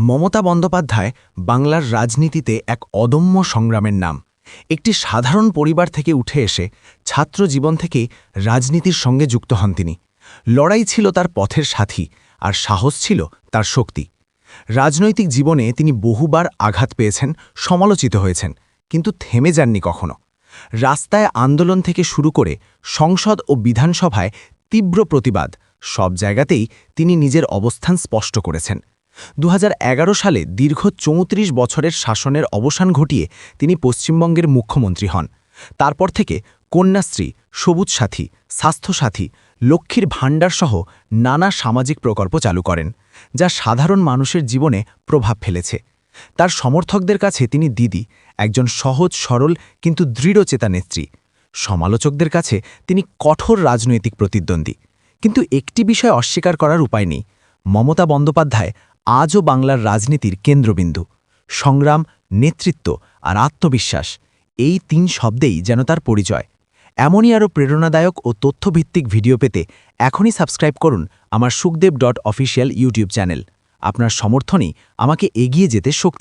মমতা বন্দ্যোপাধ্যায় বাংলার রাজনীতিতে এক অদম্য সংগ্রামের নাম। একটি সাধারণ পরিবার থেকে উঠে এসে ছাত্র জীবন থেকেই রাজনীতির সঙ্গে যুক্ত হন তিনি। লড়াই ছিল তার পথের সাথী, আর সাহস ছিল তার শক্তি। রাজনৈতিক জীবনে তিনি বহুবার আঘাত পেয়েছেন, সমালোচিত হয়েছেন, কিন্তু থেমে যাননি কখনো। রাস্তায় আন্দোলন থেকে শুরু করে সংসদ ও বিধানসভায় তীব্র প্রতিবাদ, সব জায়গাতেই তিনি নিজের অবস্থান স্পষ্ট করেছেন। ২০১১ সালে দীর্ঘ ৩৪ বছরের শাসনের অবসান ঘটিয়ে তিনি পশ্চিমবঙ্গের মুখ্যমন্ত্রী হন। তারপর থেকে কন্যাশ্রী, সবুজ সাথী, স্বাস্থ্যসাথী, লক্ষ্মীর ভাণ্ডারসহ নানা সামাজিক প্রকল্প চালু করেন, যা সাধারণ মানুষের জীবনে প্রভাব ফেলেছে। তার সমর্থকদের কাছে তিনি দিদি, একজন সহজ সরল কিন্তু দৃঢ়চেতা নেত্রী। সমালোচকদের কাছে তিনি কঠোর রাজনৈতিক প্রতিদ্বন্দ্বী। কিন্তু একটি বিষয় অস্বীকার করার উপায় নেই, মমতা বন্দ্যোপাধ্যায় আজও বাংলার রাজনীতির কেন্দ্রবিন্দু। সংগ্রাম, নেতৃত্ব আর আত্মবিশ্বাস, এই ৩ শব্দেই যেন তার পরিচয়। এমনই আরও প্রেরণাদায়ক ও তথ্যভিত্তিক ভিডিও পেতে এখনই সাবস্ক্রাইব করুন আমার সুখদেব.অফিসিয়াল ইউটিউব চ্যানেল। আপনার সমর্থনই আমাকে এগিয়ে যেতে শক্তি